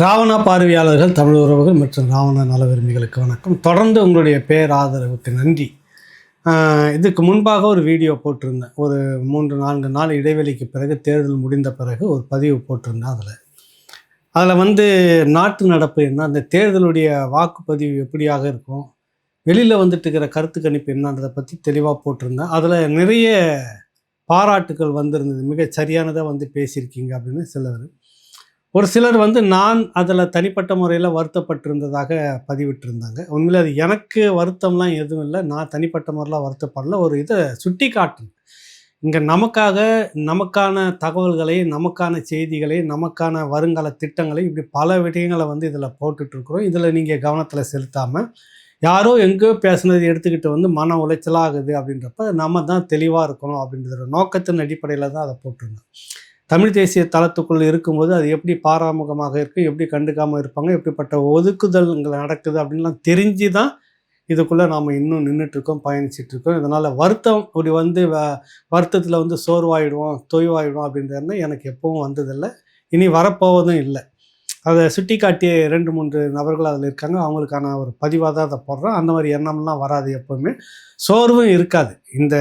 ராவணா பார்வையாளர்கள், தமிழ் உறவுகள் மற்றும் ராவண நல விரும்பிகளுக்கு வணக்கம். தொடர்ந்து உங்களுடைய பேராதரவுக்கு நன்றி. இதுக்கு முன்பாக ஒரு வீடியோ போட்டிருந்தேன். ஒரு 3-4 நாள் இடைவெளிக்கு பிறகு, தேர்தல் முடிந்த பிறகு ஒரு பதிவு போட்டிருந்தேன். அதில் நாட்டு நடப்பு என்ன, அந்த தேர்தலுடைய வாக்குப்பதிவு எப்படியாக இருக்கும், வெளியில் வந்துட்டு இருக்கிற கருத்து கணிப்பு என்னன்றதை பற்றி தெளிவாக போட்டிருந்தேன். அதில் நிறைய பாராட்டுக்கள் வந்திருந்தது. மிக சரியானதாக பேசியிருக்கீங்க அப்படின்னு ஒரு சிலர் நான் அதில் தனிப்பட்ட முறையில் வருத்தப்பட்டிருந்ததாக பதிவிட்டிருந்தாங்க. உண்மையில் அது எனக்கு வருத்தம்லாம் எதுவும் இல்லை. நான் தனிப்பட்ட முறையில் வருத்தப்படல. ஒரு இதை சுட்டி காட்டுங்க. இங்கே நமக்கான தகவல்களை, நமக்கான செய்திகளை, நமக்கான வருங்கால திட்டங்களை, இப்படி பல விடயங்களை இதில் போட்டுட்ருக்குறோம். இதில் நீங்கள் கவனத்தில் செலுத்தாமல் யாரோ எங்கேயோ பேசுனது எடுத்துக்கிட்டு மன உளைச்சலாகுது அப்படின்றப்ப நம்ம தான் தெளிவாக இருக்கணும் அப்படின்ற நோக்கத்தின் அடிப்படையில் தான் அதை போட்டிருந்தோம். தமிழ் தேசிய தளத்துக்குள்ளே இருக்கும்போது அது எப்படி பாராமுகமாக இருக்குது, எப்படி கண்டுக்காமல் இருப்பாங்க, எப்படிப்பட்ட ஒதுக்குதல்கள் நடக்குது அப்படின்லாம் தெரிஞ்சு தான் இதுக்குள்ளே நாம் இன்னும் நின்றுட்டுருக்கோம், பயணிச்சிட்ருக்கோம். இதனால் வருத்தம் இப்படி வருத்தத்தில் சோர்வாயிடுவோம், தொய்வாயிடுவோம் அப்படின்ற எண்ணம் எனக்கு எப்பவும் வந்ததில்லை, இனி வரப்போவதும் இல்லை. அதை சுட்டி காட்டிய 2-3 நபர்கள் அதில் இருக்காங்க. அவங்களுக்கான ஒரு பதிவாக தான் அதை போடுறேன். அந்த மாதிரி எண்ணம்லாம் வராது, எப்போவுமே சோர்வும் இருக்காது. இந்த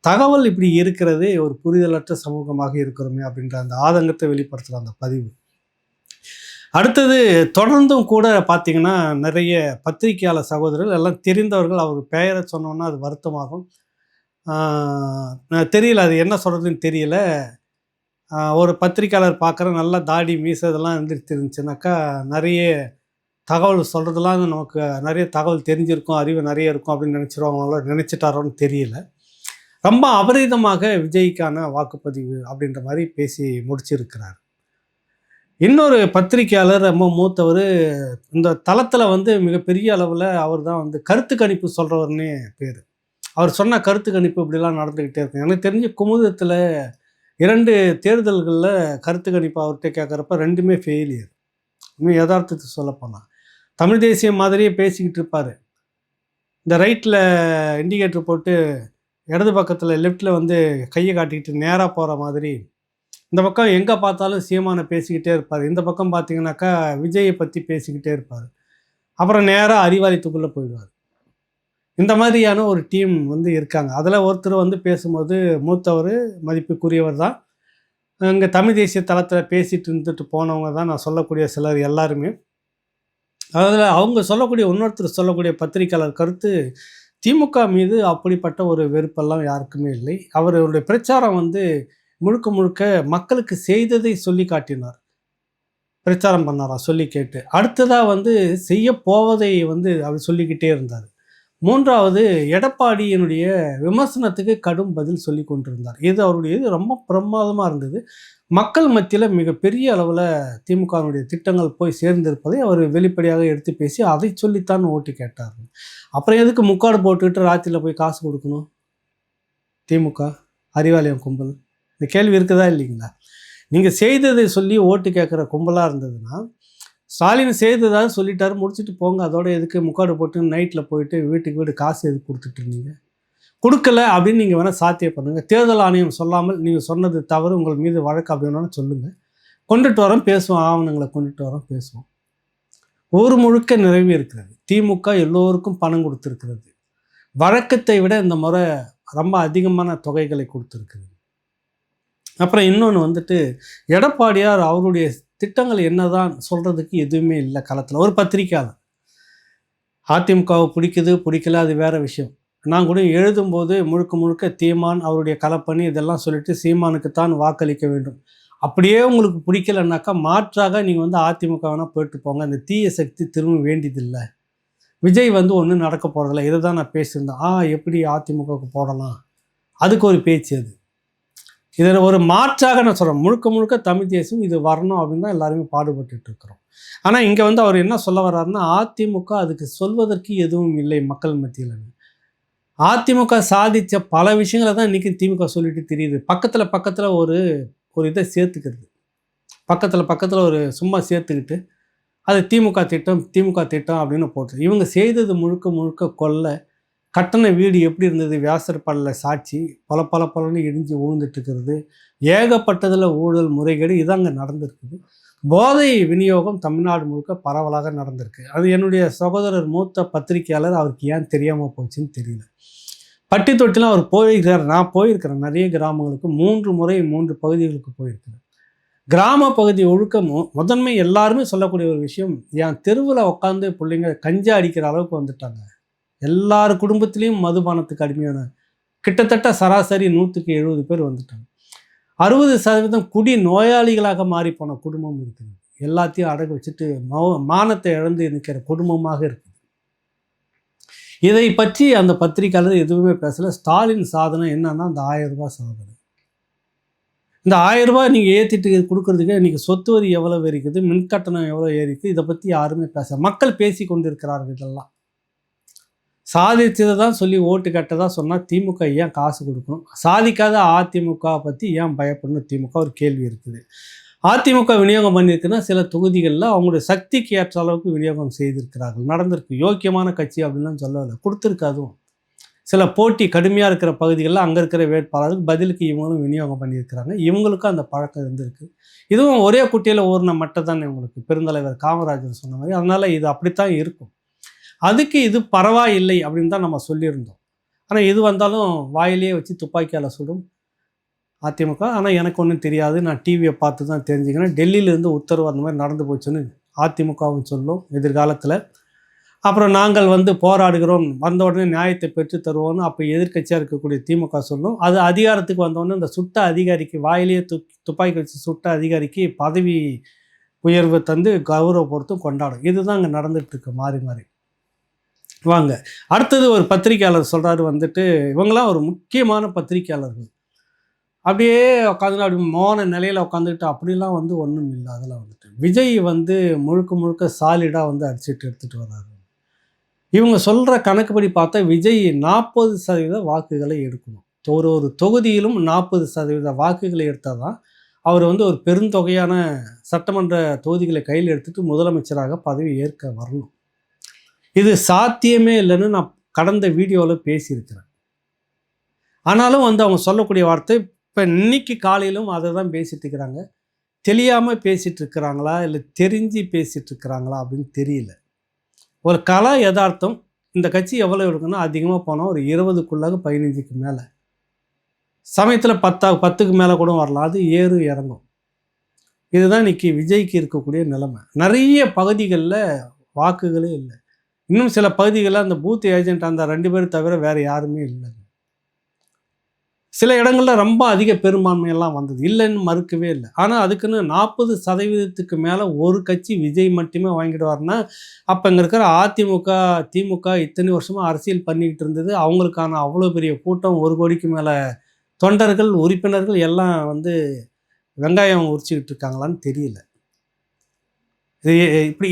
தகவல் இப்படி இருக்கிறது ஒரு புரிதலற்ற சமூகமாக இருக்கிறோமே அப்படின்ற அந்த ஆதங்கத்தை வெளிப்படுத்துகிற அந்த பதிவு. அடுத்தது தொடர்ந்தும் கூட பார்த்திங்கன்னா, நிறைய பத்திரிகையாளர் சகோதரர்கள் எல்லாம் தெரிந்தவர்கள், அவர் பெயரை சொன்னோன்னா அது வருத்தமாகும். தெரியல, அது என்ன சொல்கிறதுன்னு தெரியல. ஒரு பத்திரிக்கையாளர் பார்க்குற நல்லா தாடி மீசை இதெல்லாம் இருந்துருந்துச்சுனாக்கா நிறைய தகவல் சொல்கிறதுலாம் நமக்கு நிறைய தகவல் தெரிஞ்சிருக்கும், அறிவு நிறைய இருக்கும் அப்படின்னு நினச்சிருவாங்களோ, நினச்சிட்டாரோன்னு தெரியல. ரொம்ப அபரீதமாக விஜய்க்கான வாக்குப்பதிவு அப்படின்ற மாதிரி பேசி முடிச்சிருக்கிறார். இன்னொரு பத்திரிகையாளர் ரொம்ப மூத்தவர், இந்த தளத்தில் மிகப்பெரிய அளவில் அவர் தான் கருத்து கணிப்பு சொல்கிறவர்னே பேர். அவர் சொன்ன கருத்து கணிப்பு இப்படிலாம் நடந்துக்கிட்டே இருக்கு. எனக்கு தெரிஞ்சு குமுதத்தில் 2 தேர்தல்களில் கருத்து கணிப்பு அவர்கிட்ட கேட்குறப்ப 2மே ஃபெயிலியர். இன்னும் யதார்த்தத்தை சொல்லப்போனால் தமிழ் தேசியம் மாதிரியே பேசிக்கிட்டு இருப்பார். இந்த ரைட்டில் இண்டிகேட்டர் போட்டு இடது பக்கத்தில் லெஃப்டில் கையை காட்டிக்கிட்டு நேராக போகிற மாதிரி, இந்த பக்கம் எங்கே பார்த்தாலும் சீமானை பேசிக்கிட்டே இருப்பார், இந்த பக்கம் பார்த்தீங்கன்னாக்கா விஜயை பற்றி பேசிக்கிட்டே இருப்பார், அப்புறம் நேராக அறிவாலயத்துக்குள்ளே போயிடுவார். இந்த மாதிரியான ஒரு டீம் இருக்காங்க. அதில் ஒருத்தர் பேசும்போது மூத்தவர், மதிப்புக்குரியவர் தான். இங்கே தமிழ் தேசிய தளத்தில் பேசிகிட்டு இருந்துட்டு போனவங்க தான் நான் சொல்லக்கூடிய சிலர் எல்லாருமே. அதில் அவங்க சொல்லக்கூடிய இன்னொருத்தர் சொல்லக்கூடிய பத்திரிகையாளர் கருத்து, திமுக மீது அப்படிப்பட்ட ஒரு வெறுப்பெல்லாம் யாருக்குமே இல்லை. அவருடைய பிரச்சாரம் முழுக்க முழுக்க மக்களுக்கு செய்ததை சொல்லி காட்டினார், பிரச்சாரம் பண்ணாராம் சொல்லி கேட்டு. அடுத்ததாக செய்ய போவதை அவர் சொல்லிக்கிட்டே இருந்தார். 3வது, எடப்பாடியினுடைய விமர்சனத்துக்கு கடும் பதில் சொல்லி கொண்டிருந்தார். இது அவருடைய ரொம்ப பிரமாதமாக இருந்தது. மக்கள் மத்தியில் மிகப்பெரிய அளவில் திமுகவினுடைய திட்டங்கள் போய் சேர்ந்திருப்பதை அவர் வெளிப்படையாக எடுத்து பேசி அதை சொல்லித்தான் ஓட்டு கேட்டார். அப்புறம் எதுக்கு முக்காடு போட்டுக்கிட்டு ராத்திரியில் போய் காசு கொடுக்கணும் திமுக அறிவாலயம் கும்பல்? இந்த கேள்வி இருக்குதா இல்லைங்களா? நீங்கள் செய்ததை சொல்லி ஓட்டு கேட்குற கும்பலாக இருந்ததுன்னா, ஸ்டாலின் செய்ததாக சொல்லிட்டாரு, முடிச்சுட்டு போங்க. அதோட எதுக்கு முக்காடு போட்டு நைட்டில் போயிட்டு வீட்டுக்கு வீடு காசு எதுக்கு கொடுத்துட்டு இருந்தீங்க? கொடுக்கல அப்படின்னு நீங்கள் வேணால் சாத்தியம் பண்ணுங்கள். தேர்தல் ஆணையம் சொல்லாமல் நீங்கள் சொன்னது தவறு, உங்கள் மீது வழக்கு அப்படின்னு சொல்லுங்கள். கொண்டுட்டு வரோம், பேசுவோம், ஆவணங்களை கொண்டுட்டு வரோம், பேசுவோம். ஊர் முழுக்க நிறைவே இருக்கிறது. திமுக எல்லோருக்கும் பணம் கொடுத்துருக்கிறது. வழக்கத்தை விட இந்த முறை ரொம்ப அதிகமான தொகைகளை கொடுத்துருக்குது. அப்புறம் இன்னொன்று எடப்பாடியார் அவருடைய திட்டங்கள் என்னதான் சொல்கிறதுக்கு எதுவுமே இல்லை களத்தில். ஒரு பத்திரிக்கையாளர் அதிமுகவை பிடிக்கல அது வேறு விஷயம். நான் கூட எழுதும்போது முழுக்க முழுக்க தீமான் அவருடைய கலப்பணி இதெல்லாம் சொல்லிட்டு சீமானுக்குத்தான் வாக்களிக்க வேண்டும். அப்படியே உங்களுக்கு பிடிக்கலன்னாக்கா மாற்றாக நீங்கள் அதிமுக வேணால் போயிட்டு போங்க, அந்த தீய சக்தி திரும்ப வேண்டியதில்லை. விஜய் ஒன்றும் நடக்க போகிறதில்ல, இதை தான் நான் பேசியிருந்தேன். எப்படி அதிமுகவுக்கு போடலாம், அதுக்கு ஒரு பேச்சு. அது இதில் ஒரு மாற்றாக நான் சொல்கிறேன், முழுக்க முழுக்க தமிழ் தேசியம் இது வரணும் அப்படின்னு தான் எல்லாருமே பாடுபட்டு இருக்கிறோம். ஆனால் இங்கே அவர் என்ன சொல்ல வர்றாருன்னா, அதிமுக அதுக்கு சொல்வதற்கு எதுவும் இல்லை மக்கள் மத்தியில். அதிமுக சாதித்த பல விஷயங்களை தான் இன்றைக்கி திமுக சொல்லிட்டு தெரியுது. பக்கத்தில் ஒரு இதை சேர்த்துக்கிறது, பக்கத்தில் ஒரு சும்மா சேர்த்துக்கிட்டு அது திமுக திட்டம் அப்படின்னு போட்டு இவங்க செய்தது முழுக்க முழுக்க கொள்ளை. கட்டண வீடு எப்படி இருந்தது, வியாசர் பல்லில் சாட்சி, பலன்னு இடிஞ்சு விழுந்துட்டு இருக்கிறது, ஏகப்பட்டதில் ஊழல் முறைகேடு இதாங்க நடந்துருக்குது. போதை விநியோகம் தமிழ்நாடு முழுக்க பரவலாக நடந்திருக்கு. அது என்னுடைய சகோதரர் மூத்த பத்திரிகையாளர், அவருக்கு ஏன் தெரியாமல் போச்சுன்னு தெரியல. பட்டி தொட்டிலாம் அவர் போயிருக்கிறார். நான் போயிருக்கிறேன் நிறைய கிராமங்களுக்கு, 3 முறை 3 பகுதிகளுக்கு போயிருக்கிறேன். கிராம பகுதி ஒழுக்க முதன்மை எல்லாருமே சொல்லக்கூடிய ஒரு விஷயம், என் தெருவில் உட்காந்து பிள்ளைங்க கஞ்சா அடிக்கிற அளவுக்கு வந்துட்டாங்க. எல்லார் குடும்பத்திலையும் மதுபானத்துக்கு அடிமையான கிட்டத்தட்ட சராசரி 100க்கு 70 பேர் வந்துட்டாங்க. 60% குடி நோயாளிகளாக மாறி போன குடும்பம் இருக்குது. எல்லாத்தையும் அடகு வச்சுட்டு மானத்தை இழந்து நிற்கிற குடும்பமாக இருக்குது. இதை பற்றி அந்த பத்திரிகையாளர் எதுவுமே பேசலை. ஸ்டாலின் சாதனை என்னன்னா அந்த 1000 ரூபாய் சாதனை. இந்த 1000 ரூபாய் நீங்கள் ஏற்றிட்டு கொடுக்குறதுக்கு இன்றைக்கி சொத்து வரி எவ்வளோ இருக்குது, மின்கட்டணம் எவ்வளோ ஏறிக்குது, இதை பற்றி யாருமே மக்கள் பேசி கொண்டிருக்கிறார்கள். இதெல்லாம் சாதித்ததை தான் சொல்லி ஓட்டு கட்டதா சொன்னால் திமுக ஏன் காசு கொடுக்கணும்? சாதிக்காத அதிமுக பற்றி ஏன் பயப்படணும்? திமுக ஒரு கேள்வி இருக்குது. அதிமுக விநியோகம் பண்ணியிருக்குன்னா சில தொகுதிகளில் அவங்களுடைய சக்திக்கு ஏற்ற அளவுக்கு விநியோகம் செய்திருக்கிறார்கள், நடந்திருக்கு. யோக்கியமான கட்சி அப்படின்னு சொல்லலை, கொடுத்துருக்கு. அதுவும் சில போட்டி கடுமையாக இருக்கிற பகுதிகளில் அங்கே இருக்கிற வேட்பாளருக்கு பதிலுக்கு இவங்களும் விநியோகம் பண்ணியிருக்கிறாங்க. இவங்களுக்கும் அந்த பழக்கம் இருந்திருக்கு. இதுவும் ஒரே குட்டியில் ஊர்ன மட்டும் தானே உங்களுக்கு பெருந்தலைவர் காமராஜர் சொன்ன மாதிரி. அதனால் இது அப்படித்தான் இருக்கும். அதுக்கு இது பரவாயில்லை அப்படின்னு தான் நம்ம சொல்லியிருந்தோம். ஆனால் இது வந்தாலும் வாயிலே வச்சு துப்பாக்கியால் சுடும் அதிமுக. ஆனால் எனக்கு ஒன்றும் தெரியாது, நான் டிவியை பார்த்து தான் தெரிஞ்சுக்கிறேன். டெல்லியிலேருந்து உத்தரவு அந்த மாதிரி நடந்து போச்சுன்னு அதிமுகவும் சொல்லும் எதிர்காலத்தில். அப்புறம் நாங்கள் போராடுகிறோம், வந்த உடனே நியாயத்தை பெற்று தருவோம்னு அப்போ எதிர்க்கட்சியாக இருக்கக்கூடிய திமுக சொல்லும். அது அதிகாரத்துக்கு வந்தோடனே இந்த சுட்ட அதிகாரிக்கு வாயிலேயே துப்பாக்கி வச்சு சுட்ட அதிகாரிக்கு பதவி உயர்வு தந்து கௌரவப்படுத்தும் கொண்டாடும். இதுதான் அங்கே நடந்துகிட்ருக்கு மாறி மாறி. வாங்க அடுத்தது ஒரு பத்திரிகையாளர் சொல்கிறாரு, இவங்களாம் ஒரு முக்கியமான பத்திரிகையாளர்கள். அப்படியே உட்காந்து அப்படி மோன நிலையில் உட்காந்துக்கிட்டு அப்படிலாம் ஒன்றும் இல்லை. அதெல்லாம் விஜய் முழுக்க முழுக்க சாலிடாக அடிச்சுட்டு எடுத்துகிட்டு வர்றாரு. இவங்க சொல்கிற கணக்குப்படி பார்த்தா விஜய் 40% வாக்குகளை எடுக்கணும். ஒரு தொகுதியிலும் 40% வாக்குகளை எடுத்தால் தான் அவர் ஒரு பெருந்தொகையான சட்டமன்ற தொகுதிகளை கையில் எடுத்துகிட்டு முதலமைச்சராக பதவி ஏற்க வரணும். இது சாத்தியமே இல்லைன்னு நான் கடந்த வீடியோவில் பேசியிருக்கிறேன். ஆனாலும் அவங்க சொல்லக்கூடிய வார்த்தை இப்போ இன்னைக்கு காலையிலும் அதை தான் பேசிகிட்டு இருக்கிறாங்க. தெரியாமல் பேசிகிட்டு இருக்கிறாங்களா இல்லை தெரிஞ்சு பேசிகிட்டு இருக்கிறாங்களா அப்படின்னு தெரியல. ஒரு கலா யதார்த்தம், இந்த கட்சி எவ்வளோ எடுக்கணும், அதிகமாக போனால் ஒரு 20க்குள்ளாக 15க்கு மேலே, சமயத்தில் 10க்கு மேலே கூட வரலாம். அது ஏறும் இறங்கும். இதுதான் இன்னைக்கு விஜய்க்கு இருக்கக்கூடிய நிலைமை. நிறைய பகுதிகளில் வாக்குகளே இல்லை. இன்னும் சில பகுதிகளில் அந்த பூத் ஏஜென்ட் அந்த 2 பேர் தவிர வேறு யாருமே இல்லை. சில இடங்களில் ரொம்ப அதிக பெரும்பான்மையெல்லாம் வந்தது, இல்லைன்னு மறுக்கவே இல்லை. ஆனால் அதுக்குன்னு 40% மேலே ஒரு கட்சி விஜய் மட்டுமே வாங்கிடுவார்னா அப்போ இங்கே இருக்கிற அதிமுக திமுக இத்தனை வருஷமாக அரசியல் பண்ணிக்கிட்டு இருந்தது, அவங்களுக்கான அவ்வளோ பெரிய கூட்டம், 1 கோடிக்கு மேலே தொண்டர்கள் உறுப்பினர்கள் எல்லாம் வெங்காயம் உரிச்சிக்கிட்டு இருக்காங்களான்னு தெரியல.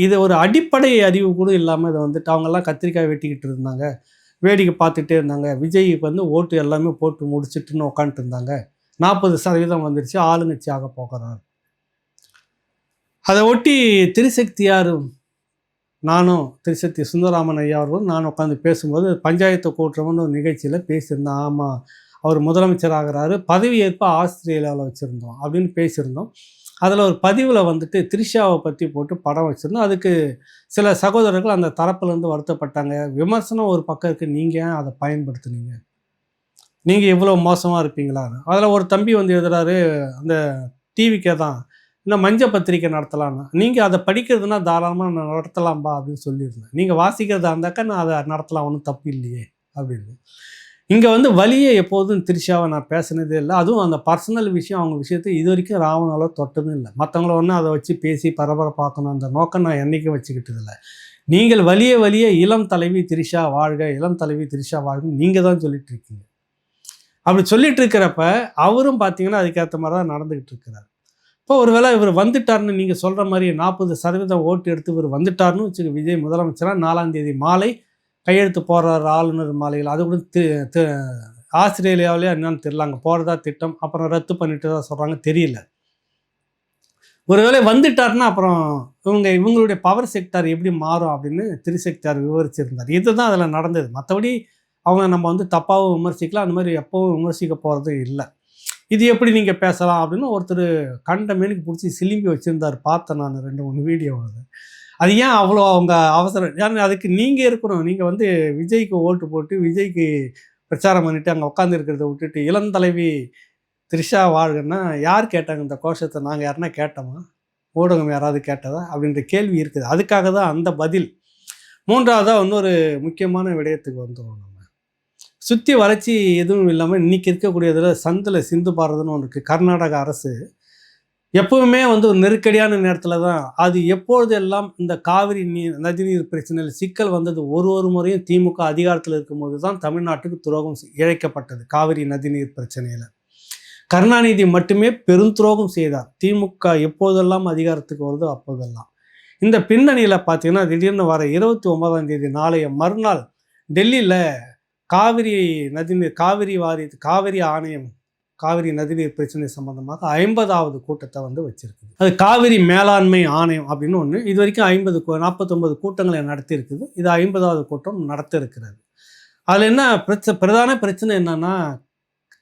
இது ஒரு அடிப்படை அறிவு கூட இல்லாமல் இதை அவங்கெல்லாம் கத்திரிக்காய் வெட்டிக்கிட்டு இருந்தாங்க, வேடிக்கை பார்த்துட்டே இருந்தாங்க. விஜய்க்கு ஓட்டு எல்லாமே போட்டு முடிச்சுட்டுன்னு உட்காந்துட்டு இருந்தாங்க. 40% வந்துடுச்சு, ஆளுங்கட்சி ஆக போகிறார். அதை ஒட்டி திரிசக்தியார் நானும் திரிசக்தி சுந்தரராமன் ஐயா அவர்களும் நான் உட்காந்து பேசும்போது பஞ்சாயத்து கூட்டுறவுன்னு ஒரு நிகழ்ச்சியில் பேசியிருந்தோம். ஆமாம், அவர் முதலமைச்சர் ஆகிறாரு, பதவி ஏற்ப ஆஸ்திரேலியாவில் வச்சுருந்தோம் அப்படின்னு பேசியிருந்தோம். அதில் ஒரு பதிவில் த்ரிஷாவை பற்றி போட்டு படம் வச்சுருந்தோம். அதுக்கு சில சகோதரர்கள் அந்த தரப்புலேருந்து வருத்தப்பட்டாங்க. விமர்சனம் ஒரு பக்கம் இருக்குது, நீங்கள் ஏன் அதை பயன்படுத்துனீங்க, நீங்கள் இவ்வளோ மோசமாக இருப்பீங்களான்னு. அதில் ஒரு தம்பி எழுதுறாரு, அந்த டிவிக்கே தான் இன்னும் மஞ்சள் பத்திரிக்கை நடத்தலான்னு. நீங்கள் அதை படிக்கிறதுனா தாராளமாக நான் நடத்தலாம்பா அப்படின்னு சொல்லியிருந்தேன். நீங்கள் வாசிக்கிறதா இருந்தாக்கா நான் அதை நடத்தலாம், ஒன்றும் தப்பு இல்லையே அப்படின்னு. இங்கே வழியை எப்போதும் த்ரிஷாவை நான் பேசினதே இல்லை. அதுவும் அந்த பர்சனல் விஷயம், அவங்க விஷயத்தை இது வரைக்கும் ராவணால தொட்டதும் இல்லை. மற்றவங்கள அதை வச்சு பேசி பரபரப்பாக்கணும் அந்த நோக்கம் நான் என்றைக்கும் வச்சுக்கிட்டது இல்லை. நீங்கள் வழிய இளம் தலைவி த்ரிஷா வாழ்க, இளம் தலைவி த்ரிஷா வாழ்கன்னு நீங்கள் தான் சொல்லிட்டு இருக்கீங்க. அப்படி சொல்லிட்டு இருக்கிறப்ப அவரும் பார்த்தீங்கன்னா அதுக்கேற்ற மாதிரி தான் நடந்துக்கிட்டு இருக்கிறார். இப்போ ஒருவேளை இவர் வந்துட்டார்னு நீங்கள் சொல்கிற மாதிரி 40% ஓட்டு எடுத்து இவர் வந்துட்டார்னு வச்சுக்க, விஜய் முதலமைச்சராக 4ஆம் தேதி மாலை கையெழுத்து போடுறாரு ஆளுநர் மாளிகையில். அது கூட ஆஸ்திரேலியாவிலே என்னன்னு தெரியல, அங்கே போகிறதா திட்டம், அப்புறம் ரத்து பண்ணிட்டு தான் சொல்கிறாங்க, தெரியல. ஒருவேளை வந்துட்டார்னா அப்புறம் இவங்களுடைய பவர் செக்டார் எப்படி மாறும் அப்படின்னு திரிசக்தியார் விவரிச்சிருந்தார். இதுதான் அதில் நடந்தது. மற்றபடி அவங்க நம்ம தப்பாகவும் விமர்சிக்கலாம், அந்த மாதிரி எப்போவும் விமர்சிக்க போகிறதும் இல்லை. இது எப்படி நீங்கள் பேசலாம் அப்படின்னு ஒருத்தர் கண்ட மேனிக்கு பிடிச்சி சிலிம்பி வச்சுருந்தார். பார்த்தேன் நான் 2, 3 வீடியோ. அது ஏன் அவ்வளோ அவங்க அவசரம்? ஏன்னா அதுக்கு நீங்கள் இருக்கணும். நீங்கள் வந்து விஜய்க்கு ஓட்டு போட்டு விஜய்க்கு பிரச்சாரம் பண்ணிவிட்டு அங்கே உட்காந்துருக்கிறத விட்டுட்டு இளந்தலைவி த்ரிஷா வாழ்கன்னா யார் கேட்டாங்க இந்த கோஷத்தை? நாங்கள் யாருன்னா கேட்டோமா? ஊடகம் யாராவது கேட்டதா? அப்படின்ற கேள்வி இருக்குது. அதுக்காக தான் அந்த பதில். 3வதாக இன்னொரு முக்கியமான விடயத்துக்கு வந்துடும். நம்ம சுற்றி வளர்ச்சி எதுவும் இல்லாமல் இன்றைக்கி இருக்கக்கூடியதில் சந்தில் சிந்து பாரதம்னு ஒன்று இருக்குது. கர்நாடக அரசு எப்பவுமே வந்து ஒரு நெருக்கடியான நேரத்தில் தான், அது எப்பொழுது எல்லாம் இந்த காவிரி நதிநீர் பிரச்சனையில் சிக்கல் வந்தது, ஒரு முறையும் திமுக அதிகாரத்தில் இருக்கும்போது தான் தமிழ்நாட்டுக்கு துரோகம் இழைக்கப்பட்டது. காவிரி நதிநீர் பிரச்சனையில் கருணாநிதி மட்டுமே பெருந்துரோகம் செய்தார். திமுக எப்போதெல்லாம் அதிகாரத்துக்கு வருதோ அப்போதெல்லாம். இந்த பின்னணியில் பார்த்தீங்கன்னா திடீர்னு வர 29ஆம் தேதி நாளைய மறுநாள் டெல்லியில் காவிரி ஆணையம் காவிரி நதிநீர் பிரச்சனை சம்பந்தமாக 50வது கூட்டத்தை வந்து வச்சிருக்குது. அது காவிரி மேலாண்மை ஆணையம் அப்படின்னு ஒன்று. இது வரைக்கும் 49 கூட்டங்களை நடத்தியிருக்குது. இது 50வது கூட்டம் நடத்த இருக்கிறது. அதில் என்ன பிரதான பிரச்சனை என்னன்னா,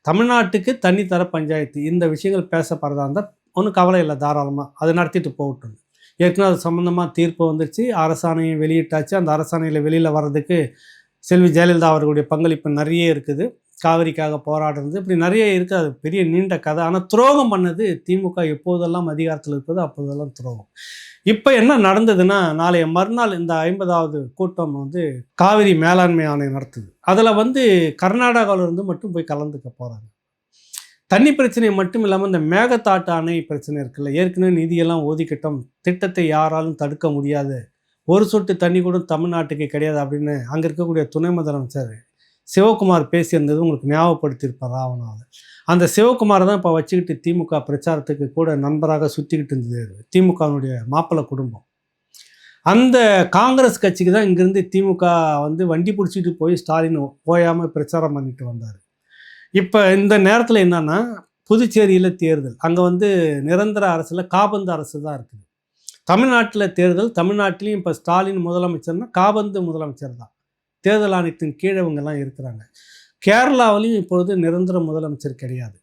தமிழ்நாட்டுக்கு தண்ணி தர பஞ்சாயத்து இந்த விஷயங்கள் பேசப்படுறதா இருந்தால் ஒன்றும் கவலை இல்லை, தாராளமாக அதை நடத்திட்டு போகட்டும். ஏற்கனவே அது சம்மந்தமாக தீர்ப்பு வந்துருச்சு, அரசாணையை வெளியிட்டாச்சு. அந்த அரசாணையில் வெளியில் வர்றதுக்கு செல்வி ஜெயலலிதா அவர்களுடைய பங்களிப்பு நிறைய இருக்குது. காவிரிக்காக போராடுறது இப்படி நிறைய இருக்குது. அது பெரிய நீண்ட கதை. ஆனால் துரோகம் பண்ணது திமுக எப்போதெல்லாம் அதிகாரத்தில் இருக்குதோ அப்போதெல்லாம் துரோகம். இப்போ என்ன நடந்ததுன்னா, நாளைய மறுநாள் இந்த 50வது கூட்டம் வந்து காவிரி மேலாண்மை ஆணையம் நடத்துது. அதில் வந்து கர்நாடகாவிலிருந்து மட்டும் போய் கலந்துக்க போகிறாங்க. தண்ணி பிரச்சனை மட்டும் இல்லாமல் இந்த மேகதாட்டு அணை பிரச்சனை இருக்குல்ல, ஏற்கனவே நிதியெல்லாம் ஒதுக்கிட்டோம், திட்டத்தை யாராலும் தடுக்க முடியாது, ஒரு சொட்டு தண்ணி கூட தமிழ்நாட்டுக்கு கிடையாது அப்படின்னு அங்கே இருக்கக்கூடிய துணை முதலமைச்சர் சிவகுமார் பேசியிருந்தது உங்களுக்கு ஞாபகப்படுத்தியிருப்பார் ராவணாவில். அந்த சிவகுமாரை தான் இப்போ வச்சுக்கிட்டு திமுக பிரச்சாரத்துக்கு கூட நண்பராக சுற்றிக்கிட்டு இருந்தது திமுகவினுடைய மாப்பிள்ளை குடும்பம். அந்த காங்கிரஸ் கட்சிக்கு தான் இங்கேருந்து திமுக வந்து வண்டி பிடிச்சிட்டு போய் ஸ்டாலின் ஓயாமல் பிரச்சாரம் பண்ணிட்டு வந்தார். இப்போ இந்த நேரத்தில் என்னன்னா, புதுச்சேரியில் தேர்தல், அங்கே வந்து நிரந்தர அரசில் காபந்து அரசு தான் இருக்குது. தமிழ்நாட்டில் தேர்தல், தமிழ்நாட்டிலையும் இப்போ ஸ்டாலின் முதலமைச்சர்னா காபந்து முதலமைச்சர் தான், தேர்தல் ஆணையத்தின் கீழே இவங்கெல்லாம் இருக்கிறாங்க. கேரளாவிலையும் இப்பொழுது நிரந்தர முதலமைச்சர் கிடையாது,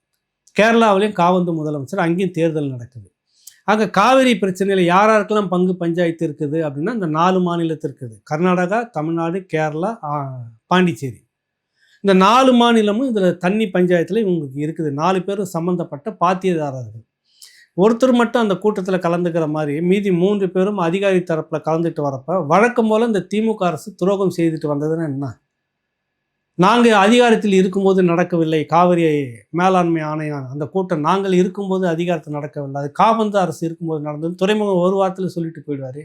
கேரளாவிலையும் காபந்து முதலமைச்சர், அங்கேயும் தேர்தல் நடக்குது. அங்கே காவிரி பிரச்சனையில் யாராருக்கெல்லாம் பங்கு பஞ்சாயத்து இருக்குது அப்படின்னா இந்த 4 மாநிலத்தில் இருக்குது. கர்நாடகா, தமிழ்நாடு, கேரளா, பாண்டிச்சேரி. இந்த 4 மாநிலமும் இதில் தண்ணி பஞ்சாயத்தில் இவங்களுக்கு இருக்குது. 4 பேரும் சம்மந்தப்பட்ட பாத்தியதாரர்கள். ஒருத்தர் மட்டும் அந்த கூட்டத்தில் கலந்துக்கிற மாதிரி மீதி 3 பேரும் அதிகாரி தரப்பில் கலந்துட்டு வரப்போ வழக்கம் போல் இந்த திமுக அரசு துரோகம் செய்துட்டு வந்ததுன்னா என்ன, நாங்கள் அதிகாரத்தில் இருக்கும்போது நடக்கவில்லை காவிரி மேலாண்மை ஆணையம் அந்த கூட்டம், நாங்கள் இருக்கும்போது அதிகாரத்தில் நடக்கவில்லை, அது காபந்து அரசு இருக்கும்போது நடந்தது, துறைமுகம் ஒரு வாரத்தில் சொல்லிட்டு போயிடுவார்.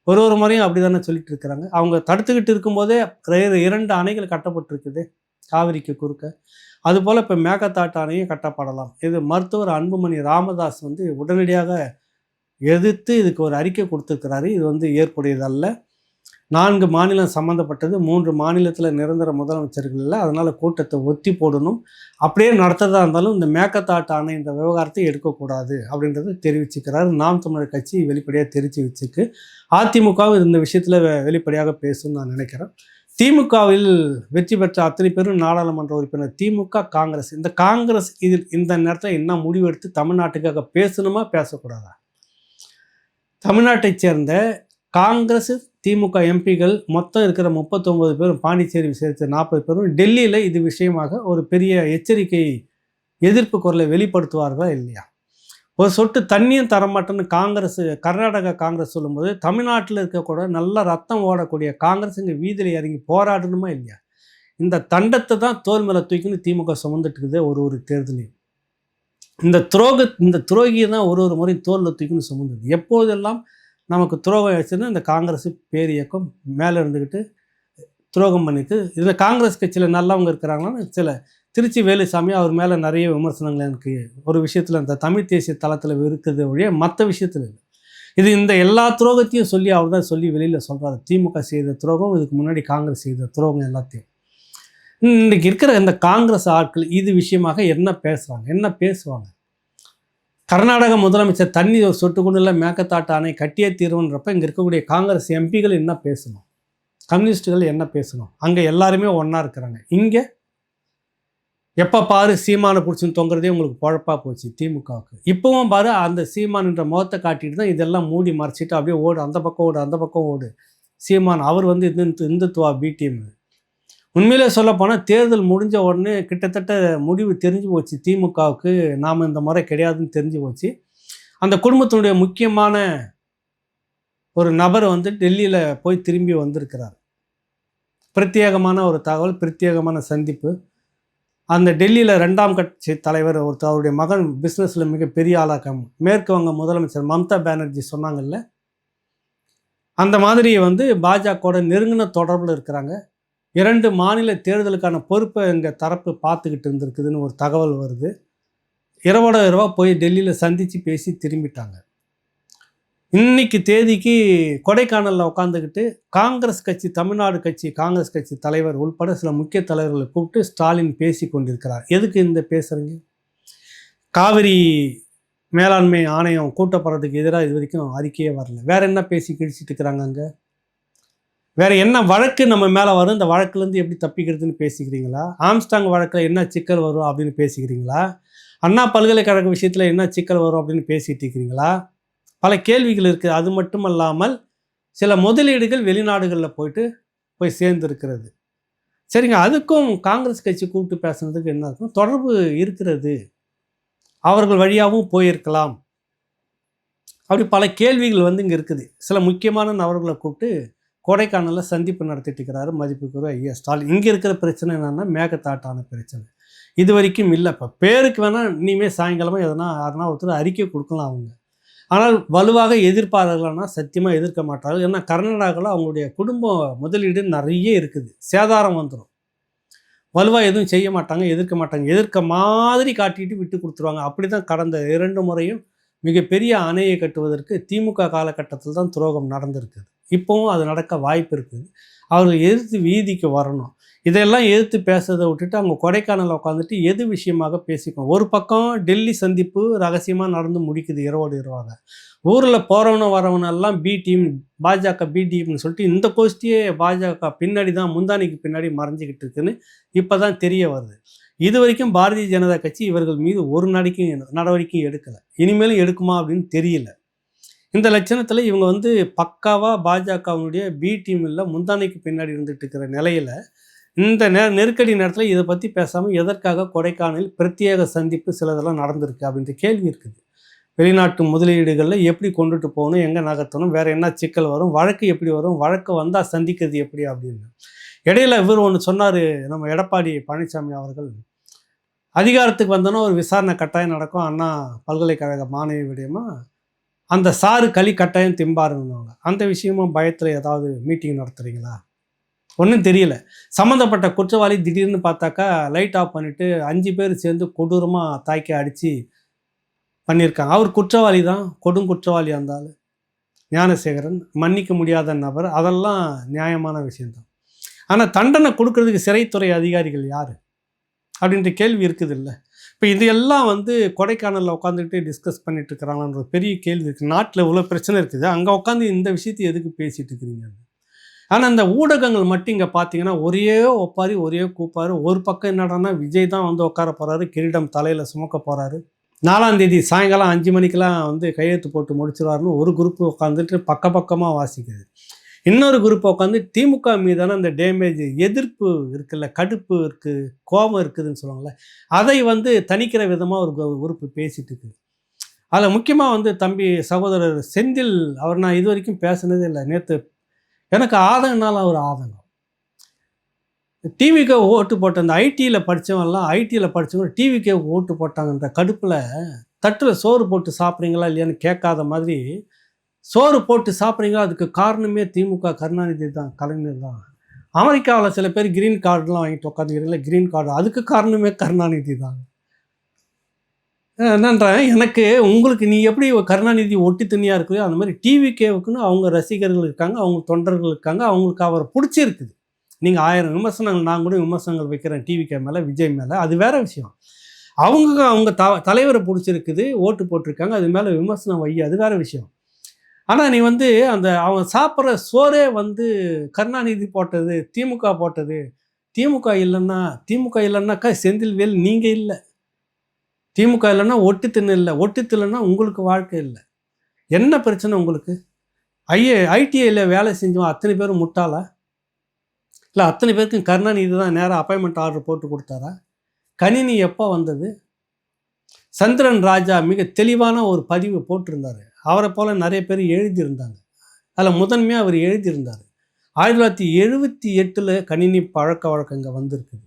ஒரு முறையும் அப்படி தானே சொல்லிட்டு இருக்கிறாங்க. அவங்க தடுத்துக்கிட்டு இருக்கும்போதே 2 அணைகள் கட்டப்பட்டிருக்குது காவிரிக்கு குறுக்க. அதுபோல் இப்போ மேகதாட்டு அணையும் கட்டப்படலாம். இது மருத்துவர் அன்புமணி ராமதாஸ் வந்து உடனடியாக எதிர்த்து இதுக்கு ஒரு அறிக்கை கொடுத்துருக்கிறாரு. இது வந்து ஏற்புடையதல்ல, 4 மாநிலம் சம்மந்தப்பட்டது, 3 மாநிலத்தில் நிரந்தர முதலமைச்சர்கள் இல்லை, அதனால் கூட்டத்தை ஒத்தி போடணும், அப்படியே நடத்துறதா இருந்தாலும் இந்த மேகதாட்டு அணை இந்த விவகாரத்தை எடுக்கக்கூடாது அப்படின்றத தெரிவிச்சுக்கிறாரு. நாம் தமிழர் கட்சி வெளிப்படையாக தெரிவித்து வச்சுக்கு, அதிமுகவும் இந்த விஷயத்தில் வெளிப்படையாக பேசுன்னு நான் நினைக்கிறேன். திமுகவில் வெற்றி பெற்ற அத்தனை பேரும் நாடாளுமன்ற உறுப்பினர், திமுக காங்கிரஸ், இந்த காங்கிரஸ் இதில் இந்த நேரத்தில் என்ன முடிவெடுத்து தமிழ்நாட்டுக்காக பேசணுமா பேசக்கூடாதா? தமிழ்நாட்டைச் சேர்ந்த காங்கிரஸ் திமுக எம்பிகள் மொத்தம் இருக்கிற 39 பேரும், பாண்டிச்சேரி சேர்த்து 40 பேரும் டெல்லியில் இது விஷயமாக ஒரு பெரிய எச்சரிக்கை எதிர்ப்பு குரலை வெளிப்படுத்துவார்களா இல்லையா? ஒரு சொட்டு தண்ணியும் தரமாட்டேன்னு கர்நாடகா காங்கிரஸ் சொல்லும்போது, தமிழ்நாட்டில் இருக்கக்கூட நல்ல ரத்தம் ஓடக்கூடிய காங்கிரஸ் இங்கே வீதியில் இறங்கி போராடணுமா இல்லையா? இந்த தண்டத்தை தான் தோல் மேலே தூக்கின்னு திமுக சுமந்துட்டு இருக்குது ஒரு தேர்தலையும். இந்த துரோகியை தான் ஒரு முறையும் தோலில் தூக்கின்னு சுமந்தது. எப்போதெல்லாம் நமக்கு துரோகம் ஆயிடுச்சுன்னா இந்த காங்கிரஸ் பேர் இயக்கம் மேலே இருந்துக்கிட்டு துரோகம் பண்ணிட்டு, இதில் காங்கிரஸ் கட்சியில் நல்லவங்க இருக்கிறாங்கன்னா சில திருச்சி வேலுசாமி அவர் மேலே நிறைய விமர்சனங்கள் எனக்கு ஒரு விஷயத்தில் அந்த தமிழ் தேசிய தளத்தில் இருக்குது ஒழிய மற்ற விஷயத்தில் இல்லை. இது இந்த எல்லா துரோகத்தையும் சொல்லி அவர் தான் சொல்லி வெளியில் சொல்கிறாரு. திமுக செய்த துரோகம், இதுக்கு முன்னாடி காங்கிரஸ் செய்த துரோகம் எல்லாத்தையும். இன்றைக்கி இருக்கிற இந்த காங்கிரஸ் ஆட்கள் இது விஷயமாக என்ன பேசுகிறாங்க, என்ன பேசுவாங்க? கர்நாடக முதலமைச்சர் தண்ணி ஒரு சொட்டு கொண்டு இல்லை மேகதாட்டு அணை கட்டியே தீர்வுன்றப்ப இங்கே இருக்கக்கூடிய காங்கிரஸ் எம்பிகள் என்ன பேசணும், கம்யூனிஸ்டுகள் என்ன பேசணும்? அங்கே எல்லாருமே ஒன்றா இருக்கிறாங்க. இங்கே எப்போ பாரு சீமானை பிடிச்சின்னு தொங்குறதே உங்களுக்கு பொழப்பா போச்சு திமுகவுக்கு. இப்பவும் பாரு அந்த சீமான்ன்ற முகத்தை காட்டிட்டு தான் இதெல்லாம் மூடி மறைச்சிட்டு அப்படியே ஓடு, அந்த பக்கம் ஓடு, அந்த பக்கம் ஓடு. சீமான் அவர் வந்து இந்துத்துவா பி டீம். உண்மையிலே சொல்லப்போனால் தேர்தல் முடிஞ்ச உடனே கிட்டத்தட்ட முடிவு தெரிஞ்சு போச்சு திமுகவுக்கு. நாம் இந்த முறை கிடையாதுன்னு தெரிஞ்சு போச்சு. அந்த குடும்பத்தினுடைய முக்கியமான ஒரு நபர் வந்து டெல்லியில் போய் திரும்பி வந்திருக்கிறார். பிரத்யேகமான ஒரு தகவல், பிரத்யேகமான சந்திப்பு. அந்த டெல்லியில் 2ஆம் கட்சி தலைவர் ஒருத்தர், அவருடைய மகன் பிஸ்னஸில் மிகப்பெரிய ஆளாக்க மேற்கு வங்க முதலமைச்சர் மம்தா பானர்ஜி சொன்னாங்கல்ல, அந்த மாதிரி வந்து பாஜகவோட நெருங்கின தொடர்பில் இருக்கிறாங்க. 2 மாநில தேர்தலுக்கான பொறுப்பை எங்கள் தரப்பு பார்த்துக்கிட்டு இருந்திருக்குதுன்னு ஒரு தகவல் வருது. இரவோட இரவாக போய் டெல்லியில் சந்தித்து பேசி திரும்பிட்டாங்க. இன்னைக்கு தேதிக்கு கொடைக்கானலில் உட்காந்துக்கிட்டு காங்கிரஸ் கட்சி, தமிழ்நாடு கட்சி காங்கிரஸ் கட்சி தலைவர் உள்பட சில முக்கிய தலைவர்களை கூப்பிட்டு ஸ்டாலின் பேசி கொண்டிருக்கிறார். எதுக்கு இந்த பேசுகிறீங்க? காவிரி மேலாண்மை ஆணையம் கூட்டப்படுறதுக்கு எதிராக இது வரைக்கும் அறிக்கையே வரல. வேற என்ன பேசி கிழிச்சிட்டு இருக்கிறாங்க அங்கே? வேற என்ன வழக்கு நம்ம மேலே வரும், இந்த வழக்குலேருந்து எப்படி தப்பிக்கிறதுன்னு பேசிக்கிறீங்களா? ஆம்ஸ்டாங் வழக்கில் என்ன சிக்கல் வரும் அப்படின்னு பேசிக்கிறீங்களா? அண்ணா பல்கலைக்கழக விஷயத்தில் என்ன சிக்கல் வரும் அப்படின்னு பேசிட்டு இருக்கிறீங்களா? பல கேள்விகள் இருக்குது. அது மட்டும் அல்லாமல் சில முதலீடுகள் வெளிநாடுகளில் போய் சேர்ந்துருக்கிறது. சரிங்க, அதுக்கும் காங்கிரஸ் கட்சி கூப்பிட்டு பேசுனதுக்கு என்ன இருக்கும்? தொடர்பு இருக்கிறது, அவர்கள் வழியாகவும் போயிருக்கலாம். அப்படி பல கேள்விகள் வந்து இங்கே இருக்குது. சில முக்கியமான நபர்களை கூப்பிட்டு கொடைக்கானலில் சந்திப்பு நடத்திட்டு இருக்கிறாரு மதிப்புக்குரிய ஐயா ஸ்டாலின். இங்கே இருக்கிற பிரச்சனை என்னென்னா மேகத்தாட்டான பிரச்சனை. இது வரைக்கும் இல்லை. இப்போ பேருக்கு வேணால் இனிமேல் சாயங்காலமாக யாருன்னா ஒருத்தர் அறிக்கை கொடுக்கலாம் அவங்க. ஆனால் வலுவாக எதிர்ப்பார்கள்னா சத்தியமாக எதிர்க்க மாட்டார்கள். ஏன்னா கர்நாடகாவில் அவங்களுடைய குடும்ப முதலீடு நிறைய இருக்குது, சேதாரம் வந்துடும். வலுவாக எதுவும் செய்ய மாட்டாங்க, எதிர்க்க மாட்டாங்க. எதிர்க்க மாதிரி காட்டிட்டு விட்டு கொடுத்துருவாங்க. அப்படி தான் கடந்த 2 முறையும் மிகப்பெரிய அணையை கட்டுவதற்கு திமுக காலகட்டத்தில் தான் துரோகம் நடந்திருக்குது. இப்போவும் அது நடக்க வாய்ப்பு இருக்குது. அவர்கள் எதிர்த்து வீதிக்கு வரணும். இதெல்லாம் எதிர்த்து பேசுறதை விட்டுட்டு அவங்க கொடைக்கானலில் உட்காந்துட்டு எது விஷயமாக பேசிக்கணும். ஒரு பக்கம் டெல்லி சந்திப்பு ரகசியமாக நடந்து முடிக்குது இரவோடு இரவாக. ஊரில் போகிறவன வரவனெல்லாம் பி டீம், பாஜக பி டீம்னு சொல்லிட்டு இந்த கோஷ்டியே பாஜக பின்னாடி தான், முந்தானிக்கு பின்னாடி மறைஞ்சிக்கிட்டு இருக்குன்னு இப்போ தான் தெரிய வருது. இது வரைக்கும் பாரதிய ஜனதா கட்சி இவர்கள் மீது ஒரு நடவடிக்கையும் எடுக்கலை. இனிமேலும் எடுக்குமா அப்படின்னு தெரியல. இந்த லட்சணத்தில் இவங்க வந்து பக்காவாக பாஜகவுடைய பி டீமில் முந்தானைக்கு பின்னாடி இருந்துகிட்டு இருக்கிற நிலையில் இந்த நெருக்கடி நேரத்தில் இதை பற்றி பேசாமல் எதற்காக கொடைக்கானலில் பிரத்யேக சந்திப்பு சிலதெல்லாம் நடந்திருக்கு அப்படின்ற கேள்வி இருக்குது. வெளிநாட்டு முதலீடுகளில் எப்படி கொண்டுட்டு போகணும், எங்கே நகர்த்தணும், வேறு என்ன சிக்கல் வரும், வழக்கு எப்படி வரும், வழக்கு வந்தால் சந்திக்கிறது எப்படி அப்படின்னு. இடையில இவர் ஒன்று சொன்னார், நம்ம எடப்பாடி பழனிசாமி அவர்கள். அதிகாரத்துக்கு வந்தோன்னா ஒரு விசாரணை கட்டாயம் நடக்கும், அண்ணா பல்கலைக்கழக மாணவி விடயமா அந்த சாறு களி கட்டாயம் திம்பாருன்னுவாங்க. அந்த விஷயமும் பயத்தில் ஏதாவது மீட்டிங் நடத்துகிறீங்களா? ஒன்றும் தெரியல. சம்மந்தப்பட்ட குற்றவாளி திடீர்னு பார்த்தாக்கா லைட் ஆஃப் பண்ணிவிட்டு 5 பேர் சேர்ந்து கொடூரமாக தாக்கி அடித்து பண்ணியிருக்காங்க. அவர் குற்றவாளி தான், குற்றவாளி இருந்தாலும் ஞானசேகரன் மன்னிக்க முடியாத நபர். அதெல்லாம் நியாயமான விஷயந்தான். ஆனால் தண்டனை கொடுக்கறதுக்கு சிறைத்துறை அதிகாரிகள் யார் அப்படின்ற கேள்வி இருக்குது இல்லை? இப்போ இது எல்லாம் வந்து கொடைக்கானலில் உட்காந்துக்கிட்டு டிஸ்கஸ் பண்ணிட்டு இருக்கிறாங்கன்ற பெரிய கேள்வி இருக்குது. நாட்டில் இவ்வளோ பிரச்சனை இருக்குது, அங்கே உட்காந்து இந்த விஷயத்தை எதுக்கு பேசிகிட்டு இருக்கிறீங்க? ஆனால் இந்த ஊடகங்கள் மட்டும் இங்கே பார்த்தீங்கன்னா ஒரே ஒப்பாரி, ஒரே கூப்பாரு. ஒரு பக்கம் என்னடான்னா விஜய் தான் வந்து உட்கார போகிறாரு, கிரீடம் தலையில் சுமக்க போகிறாரு, 4ஆம் தேதி சாயங்காலம் 5 மணிக்கெலாம் வந்து கையெழுத்து போட்டு முடிச்சிருவாருன்னு ஒரு குரூப்பு உட்காந்துட்டு பக்கமாக வாசிக்குது. இன்னொரு குரூப்பை உட்காந்து திமுக மீதான அந்த டேமேஜ், எதிர்ப்பு இருக்குல்ல, கடுப்பு இருக்குது, கோபம் இருக்குதுன்னு சொல்லுவாங்கள்ல, அதை வந்து தணிக்கிற விதமாக ஒரு குரூப்பு பேசிகிட்டு இருக்குது. அதில் முக்கியமாக வந்து தம்பி சகோதரர் செந்தில், அவர் நான் இது வரைக்கும் பேசுனதே இல்லை. நேற்று எனக்கு ஆதங்கனால ஒரு ஆதங்கம். டிவிக்கு ஓட்டு போட்ட அந்த ஐடியில் படித்தவங்க டிவிக்கு ஓட்டு போட்டாங்கன்ற கடுப்பில் தட்டில் சோறு போட்டு சாப்பிட்றீங்களா இல்லையான்னு கேட்காத மாதிரி சோறு போட்டு சாப்பிட்றீங்களா, அதுக்கு காரணமே திமுக, கருணாநிதி தான், கலைஞர் தான். அமெரிக்காவில் சில பேர் கிரீன் கார்டுலாம் வாங்கிட்டு உட்காந்துக்கிறீங்களா, கிரீன் கார்டு, அதுக்கு காரணமே கருணாநிதி தான். என்னன்றேன், எனக்கு உங்களுக்கு நீ எப்படி கருணாநிதி ஒட்டி தனியாக இருக்குதோ அந்த மாதிரி டிவிகேவுக்குன்னு அவங்க ரசிகர்கள் இருக்காங்க, அவங்க தொண்டர்கள் இருக்காங்க, அவங்களுக்கு அவரை பிடிச்சிருக்குது. நீங்கள் 1000 விமர்சனங்கள், நான் கூட விமர்சனங்கள் வைக்கிறேன் டிவிகே மேலே, விஜய் மேலே, அது வேறு விஷயம். அவங்க தலைவரை பிடிச்சிருக்குது, ஓட்டு போட்டிருக்காங்க, அது மேலே விமர்சனம் வை, அது வேறு விஷயம். ஆனால் நீ வந்து அவன் சாப்பிட்ற சோறே வந்து கருணாநிதி போட்டது, திமுக போட்டது, திமுக இல்லைன்னா திமுக இல்லைன்னாக்கா செந்தில்வேல் நீங்கள் இல்லை. திமுக இல்லைன்னா ஒட்டு தின்னு இல்லை. ஒட்டு தின்னுனா உங்களுக்கு வாழ்க்கை இல்லை. என்ன பிரச்சனை உங்களுக்கு? ஐடிஐயில் வேலை செஞ்சோம் அத்தனை பேரும் முட்டாளா? இல்லை அத்தனை பேருக்கும் கருணாநிதி தான் நேராக அப்பாயின்மெண்ட் ஆர்டர் போட்டு கொடுத்தாரா? கணினி எப்போ வந்தது? சந்திரன் ராஜா மிக தெளிவான ஒரு பதிவு போட்டிருந்தார். அவரை போல் நிறைய பேர் எழுதியிருந்தாங்க. அதில் முதன்மையாக அவர் எழுதியிருந்தார். 1978 கணினி பழக்க வழக்கங்க வந்திருக்குது.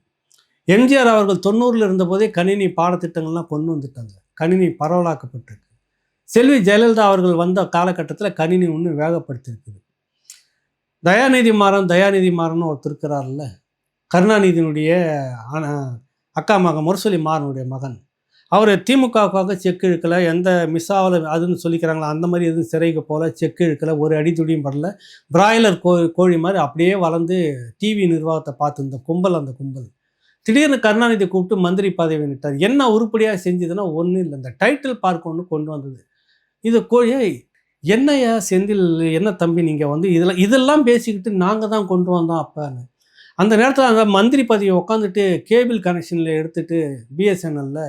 எம்ஜிஆர் அவர்கள் 90 இருந்தபோதே கணினி பாடத்திட்டங்கள்லாம் கொண்டு வந்துட்டாங்க. கணினி பரவலாக்கப்பட்டிருக்கு. செல்வி ஜெயலலிதா அவர்கள் வந்த காலகட்டத்தில் கணினி இன்னும் வேகப்படுத்தியிருக்குது. தயாநிதி மாறன் ஒருத்தர் இருக்கிறார்ல, கருணாநிதியினுடைய அக்கா மகன் முரசொலி மாறனுடைய மகன். அவர் திமுகவுக்காக செக்கு இழுக்கலை, எந்த மிஸ்ஸாவில் அதுன்னு சொல்லிக்கிறாங்களா அந்த மாதிரி எதுவும் சிறைக்கு போல, செக்கு இழுக்கலை, ஒரு அடித்துடியும் படல. பிராய்லர் கோழி மாதிரி அப்படியே வளர்ந்து டிவி நிர்வாகத்தை பார்த்துருந்த கும்பல். அந்த கும்பல் திடீர்னு கருணாநிதி கூப்பிட்டு மந்திரி பதவி நிட்டார். என்ன உருப்படியாக செஞ்சதுன்னா ஒன்றும் இல்லை, இந்த டைட்டில் பார்க் ஒன்று கொண்டு வந்தது. இது கோழியை என்னையா செந்தில், என்ன தம்பி நீங்கள் வந்து இதெல்லாம் பேசிக்கிட்டு நாங்கள் தான் கொண்டு வந்தோம் அப்பான்னு. அந்த நேரத்தில் அந்த மந்திரி பதவியை உட்காந்துட்டு கேபிள் கனெக்ஷனில் எடுத்துகிட்டு பிஎஸ்என்எல்ல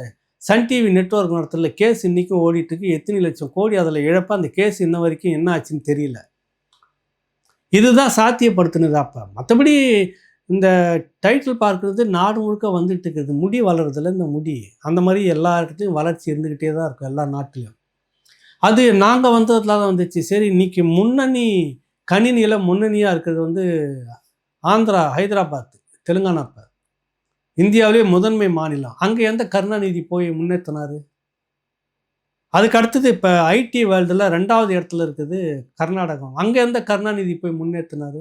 சன் டிவி நெட்வொர்க் நடத்துல கேஸ் இன்றைக்கும் ஓடிட்டுருக்கு. எத்தனை லட்சம் கோடி அதில் இழப்ப. அந்த கேஸ் இன்ன வரைக்கும் என்ன ஆச்சுன்னு தெரியல. இதுதான் சாத்தியப்படுத்தினது. அப்போ மற்றபடி இந்த டைட்டில் பார்க்குறது நாடு முழுக்க வந்துட்டு இருக்குது. முடி வளர்றதில்ல, இந்த முடி அந்த மாதிரி எல்லா இடத்துலையும் வளர்ச்சி இருந்துக்கிட்டே தான் இருக்கும் எல்லா நாட்டிலையும். அது நாங்கள் வந்ததில் தான் வந்துச்சு. சரி, இன்றைக்கி கணினியில் முன்னணியாக இருக்கிறது வந்து ஆந்திரா, ஹைதராபாத், தெலுங்கானா. இப்போ இந்தியாவிலே முதன்மை மாநிலம். அங்கே எந்த கருணாநிதி போய் முன்னேற்றினார்? அதுக்கு அடுத்தது இப்போ ஐடி வேர்ல்டில் 2வது இடத்துல இருக்குது கர்நாடகம். அங்கே எந்த கருணாநிதி போய் முன்னேற்றினார்?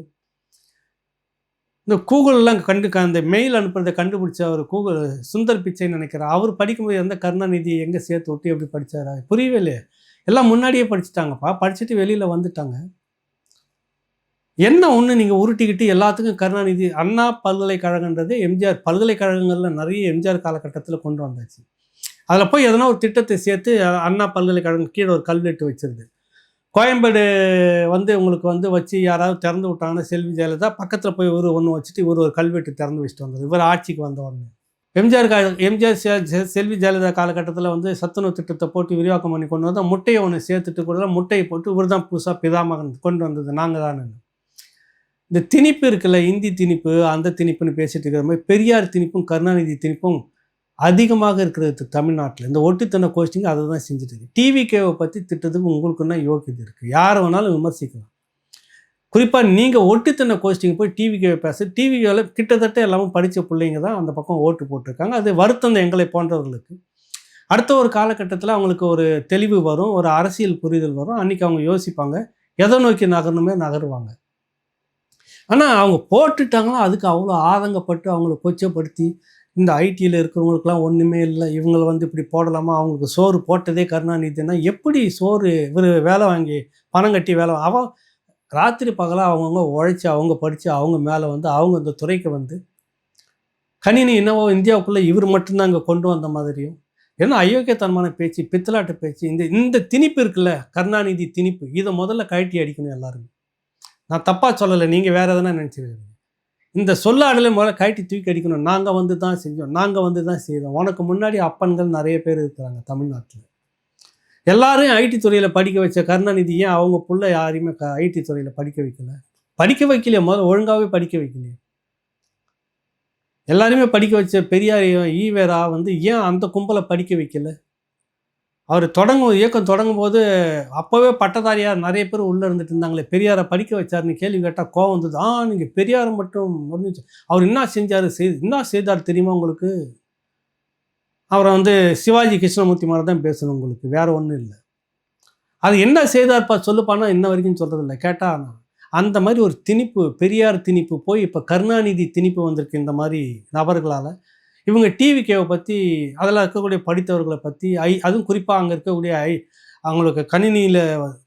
இந்த கூகுளெலாம் அந்த மெயில் அனுப்புறதை கண்டுபிடிச்ச அவர் கூகுள் சுந்தர் பிச்சைன்னு நினைக்கிறார். அவர் படிக்கும்போது எந்த கருணாநிதி எங்கே சேர்த்து விட்டு எப்படி படித்தாரா? புரியவே இல்லையே. எல்லாம் முன்னாடியே படிச்சுட்டாங்கப்பா. படிச்சுட்டு வெளியில் வந்துட்டாங்க. என்ன ஒன்று நீங்கள் உருட்டிக்கிட்டு எல்லாத்துக்கும் கருணாநிதி. அண்ணா பல்கலைக்கழகன்றது எம்ஜிஆர் பல்கலைக்கழகங்களில் நிறைய எம்ஜிஆர் காலகட்டத்தில் கொண்டு வந்தாச்சு. அதில் போய் எதனா ஒரு திட்டத்தை சேர்த்து அண்ணா பல்கலைக்கழகம் கீழே ஒரு கல்வெட்டு வச்சிருது. கோயம்பேடு வந்து உங்களுக்கு வந்து வச்சு யாராவது திறந்து விட்டாங்கன்னா செல்வி ஜெயலலிதா பக்கத்தில் போய் ஒன்று வச்சுட்டு ஒரு கல்வெட்டு திறந்து வச்சுட்டு வந்தது. இவர் ஆட்சிக்கு வந்த உடனே எம்ஜிஆர் செல்வி ஜெயலலிதா காலகட்டத்தில் வந்து சத்துணவு திட்டத்தை போட்டு விரிவாக்கம் பண்ணி கொண்டு வந்தால் முட்டையை ஒன்று சேர்த்துட்டு கூட முட்டையை போட்டு இவர் தான் புதுசாக பிதாமகன் கொண்டு வந்தது நாங்கள் தான். இந்த திணிப்பு இருக்குல்ல, இந்தி திணிப்பு அந்த திணிப்புன்னு பேசிட்டு இருக்கிற மாதிரி பெரியார் திணிப்பும் கருணாநிதி திணிப்பும் அதிகமாக இருக்கிறது தமிழ்நாட்டில். இந்த ஒட்டுத்தன கோஷ்டிங்க அதை தான் செஞ்சுட்டு இருக்கு. டிவிகேவை பற்றி திட்டத்துக்கு உங்களுக்குன்னா யோக்கியது இருக்குது. யாரை வேணாலும் விமர்சிக்கலாம். குறிப்பாக நீங்கள் ஒட்டுத்தன கோஷ்டிங்க போய் டிவிகேவை டிவிகேவில் கிட்டத்தட்ட எல்லாமே படித்த பிள்ளைங்க தான் அந்த பக்கம் ஓட்டு போட்டிருக்காங்க. அது வருத்தம் எங்களை போன்றவர்களுக்கு. அடுத்த ஒரு காலகட்டத்தில் அவங்களுக்கு ஒரு தெளிவு வரும், ஒரு அரசியல் புரிதல் வரும். அன்றைக்கி அவங்க யோசிப்பாங்க, எதை நோக்கி நகரணுமே நகருவாங்க. ஆனால் அவங்க போட்டுட்டாங்களா அதுக்கு அவ்வளோ ஆதங்கப்பட்டு அவங்கள கொச்சப்படுத்தி இந்த ஐடியில் இருக்கிறவங்களுக்குலாம் ஒன்றுமே இல்லை, இவங்களை வந்து இப்படி போடலாமா, அவங்களுக்கு சோறு போட்டதே கருணாநிதினா எப்படி சோறு இவர் வேலை வாங்கி பணம் கட்டி வேலை ராத்திரி பகலாக அவங்கவுங்க உழைச்சி அவங்க படித்து அவங்க மேலே வந்து அவங்க இந்த துறைக்கு வந்து கணினி என்னவோ இந்தியாவுக்குள்ளே இவர் மட்டும்தான் அங்கே கொண்டு வந்த மாதிரியும் ஏன்னா அயோக்கியத்தனமான பேச்சு, பித்தலாட்டு பேச்சு, இந்த திணிப்பு இருக்குல்ல, கருணாநிதி திணிப்பு, இதை முதல்ல கழட்டி அடிக்கணும் எல்லாருமே. நான் தப்பாக சொல்லலை, நீங்கள் வேறு எதனா நினச்சிருக்கீங்க. இந்த சொல்லாடலை முதல்ல கழட்டி தூக்கி அடிக்கணும். நாங்கள் வந்து தான் செஞ்சோம், நாங்கள் வந்து தான் செய்தோம். உனக்கு முன்னாடி அப்பன்கள் நிறைய பேர் இருக்கிறாங்க தமிழ்நாட்டில். எல்லாரையும் ஐடி துறையில் படிக்க வச்ச கருணாநிதி ஏன் அவங்க புள்ள யாரையுமே ஐடி துறையில் படிக்க வைக்கலையே, முதல்ல ஒழுங்காகவே படிக்க வைக்கலையே. எல்லாருமே படிக்க வச்ச பெரியார் ஈவேரா வந்து ஏன் அந்த கும்பலை படிக்க வைக்கல? அவர் இயக்கம் தொடங்கும் போது அப்போவே பட்டதாரியார் நிறைய பேர் உள்ளே இருந்துட்டு இருந்தாங்களே, பெரியாரை படிக்க வச்சாருன்னு கேள்வி கேட்டால் கோவம் வந்தது. நீங்கள் பெரியாரை மட்டும் முடிஞ்சு அவர் என்ன செஞ்சார், என்ன செய்தார் தெரியுமா உங்களுக்கு? அவரை வந்து சிவாஜி கிருஷ்ணமூர்த்தி மாதிரி தான் பேசணும் உங்களுக்கு, வேறு ஒன்றும் இல்லை. அது என்ன செய்தார்ப்பா சொல்லுப்பானா இன்ன வரைக்கும் சொல்கிறதில்ல. கேட்டால் அந்த மாதிரி ஒரு திணிப்பு, பெரியார் திணிப்பு போய் இப்போ கருணாநிதி திணிப்பு வந்திருக்கு இந்த மாதிரி நபர்களால். இவங்க டிவிகேவை பற்றி அதில் இருக்கக்கூடிய படித்தவர்களை பற்றி அதுவும் குறிப்பாக அங்கே இருக்கக்கூடிய அவங்களுக்கு கணினியில்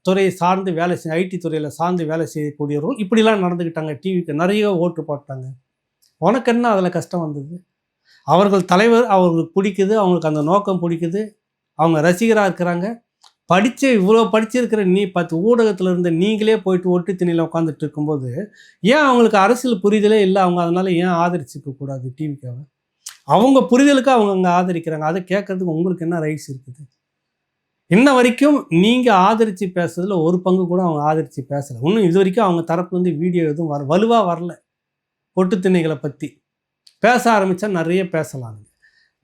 துறையை சார்ந்து வேலை ஐடி துறையில் சார்ந்து வேலை செய்யக்கூடியவர்கள் இப்படிலாம் நடந்துக்கிட்டாங்க. டிவிக்கு நிறைய ஓட்டு போட்டாங்க. உனக்கு என்ன அதில் கஷ்டம் வந்தது? அவர்கள் தலைவர் அவங்களுக்கு பிடிக்குது, அவங்களுக்கு அந்த நோக்கம் பிடிக்குது, அவங்க ரசிகராக இருக்கிறாங்க. இவ்வளோ படிச்சிருக்கிற நீ 10 ஊடகத்தில் இருந்த நீங்களே போயிட்டு ஒட்டு திணியில் உட்காந்துட்டு இருக்கும்போது ஏன் அவங்களுக்கு அரசியல் புரிதலே இல்லை? அவங்க அதனால ஏன் ஆதரிச்சுக்க கூடாது டிவிக்காவை? அவங்க புரிதலுக்கு அவங்க அங்கே ஆதரிக்கிறாங்க. அதை கேட்கறதுக்கு உங்களுக்கு என்ன ரைட்ஸ் இருக்குது? இன்ன வரைக்கும் நீங்கள் ஆதரித்து பேசுறதுல ஒரு பங்கு கூட அவங்க ஆதரித்து பேசலை. இன்னும் இது வரைக்கும் அவங்க தரப்புலேருந்து வீடியோ எதுவும் வலுவாக வரல. ஒட்டு திணைகளை பற்றி பேச ஆரம்பித்தா நிறைய பேசலாங்க.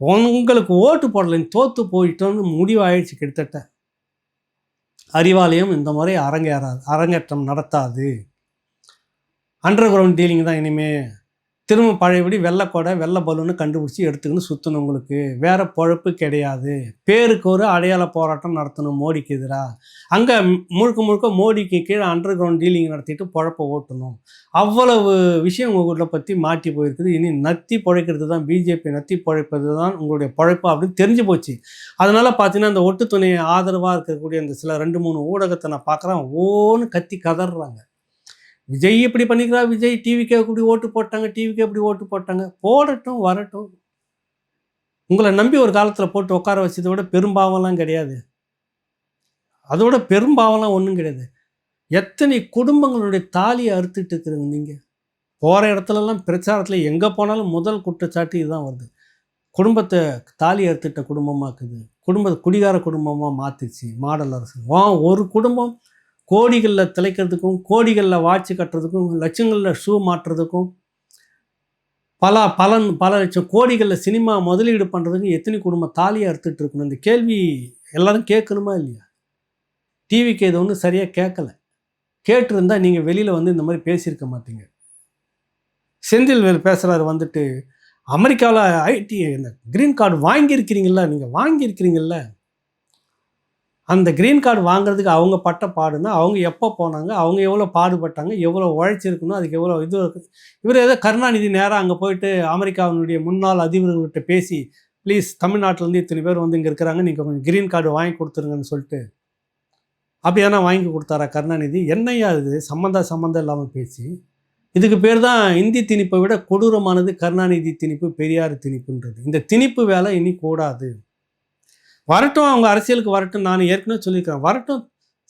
உங்களுக்கு ஓட்டு போடலைன்னு தோற்று போயிட்டோன்னு முடிவாயிடுச்சு. கிட்டத்தட்ட அறிவாலயம் இந்த முறை அரங்கேற்றம் நடத்தாது. அண்டர் கிரவுண்ட் டீலிங் தான் இனிமேல். திரும்ப பழையபடி வெள்ளை பலூன்னு கண்டுபிடிச்சி எடுத்துக்கணும் சுற்றணும். உங்களுக்கு வேறு பொழப்பு கிடையாது. பேருக்கு ஒரு அடையாள போராட்டம் நடத்தணும் மோடிக்கு எதிராக. அங்கே முழுக்க மோடிக்கு கீழே அண்டர் கிரவுண்ட் டீலிங் நடத்திட்டு பொழப்பை ஓட்டணும். அவ்வளவு விஷயம் உங்களை பற்றி மாட்டி போயிருக்குது. இனி நத்தி பிழைக்கிறது தான், பிஜேபி நத்தி பிழைப்பது தான் உங்களுடைய பொழைப்பு அப்படின்னு தெரிஞ்சு போச்சு. அதனால் பார்த்தீங்கன்னா அந்த ஒட்டு துணையை ஆதரவாக இருக்கக்கூடிய அந்த சில 2-3 ஊடகத்தை நான் பார்க்குறேன், ஓன்னு கத்தி கதறாங்க. விஜய் இப்படி பண்ணிக்கிறா, விஜய் டிவிக்கே இப்படி ஓட்டு போட்டாங்க, டிவிக்கே இப்படி ஓட்டு போட்டாங்க. போடட்டும், வரட்டும். உங்களை நம்பி ஒரு காலத்தில் போட்டு உட்கார வச்சதை விட பெரும்பாவம்லாம் கிடையாது. அதோட பெரும்பாவம்லாம் ஒன்றும் கிடையாது. எத்தனை குடும்பங்களுடைய தாலியை அறுத்துட்டு இருக்கிறீங்க நீங்கள். போகிற இடத்துலலாம் பிரச்சாரத்தில் எங்கே போனாலும் முதல் குற்றச்சாட்டு இதுதான் வருது. குடும்பத்தை தாலி அறுத்துட்ட குடும்பமாக்குது, குடிகார குடும்பமாக மாற்றிச்சு மாடல் அரசு. ஒரு குடும்பம் கோடிகளில் திளைக்கிறதுக்கும், கோடிகளில் வாட்சி கட்டுறதுக்கும், லட்சங்களில் ஷூ மாட்டுறதுக்கும், பல லட்சம் கோடிகளில் சினிமா முதலீடு பண்ணுறதுக்கும் எத்தனை குடும்பம் தாலியை அறுத்துட்டு இருக்கணும்? இந்த கேள்வி எல்லாரும் கேட்கணுமா இல்லையா? டிவிக்கு இது ஒன்றும் சரியாக கேட்கலை. கேட்டிருந்தால் நீங்கள் வெளியில் வந்து இந்த மாதிரி பேசியிருக்க மாட்டீங்க. செந்தில்வேல் பேசுகிறாரு வந்துட்டு, அமெரிக்காவில் ஐடி இந்த க்ரீன் கார்டு வாங்கியிருக்கிறீங்கள, அந்த க்ரீன் கார்டு வாங்குறதுக்கு அவங்க பட்ட பாடுன்னா அவங்க எப்போ போனாங்க, அவங்க எவ்வளோ பாடுபட்டாங்க, எவ்வளோ உழைச்சிருக்கணும், அதுக்கு எவ்வளோ இது இருக்குது. இவர் ஏதோ கருணாநிதி நேராக அங்கே போயிட்டு அமெரிக்காவினுடைய முன்னாள் அதிபர்கள்கிட்ட பேசி, ப்ளீஸ் தமிழ்நாட்டிலேருந்து இத்தனை பேர் வந்து இங்கே இருக்கிறாங்க, நீங்கள் கொஞ்சம் க்ரீன் கார்டு வாங்கி கொடுத்துருங்கன்னு சொல்லிட்டு அப்படி தானே வாங்கி கொடுத்தாரா கருணாநிதி? என்னையா இது சம்மந்தம் இல்லாமல் பேசி. இதுக்கு பேர் தான் இந்தி திணிப்பை விட கொடூரமானது கருணாநிதி திணிப்பு, பெரியார் திணிப்புன்றது. இந்த திணிப்பு வேலை இனி கூடாது. வரட்டும், அவங்க அரசியலுக்கு வரட்டும். நான் ஏற்கனவே சொல்லியிருக்கிறேன், வரட்டும்,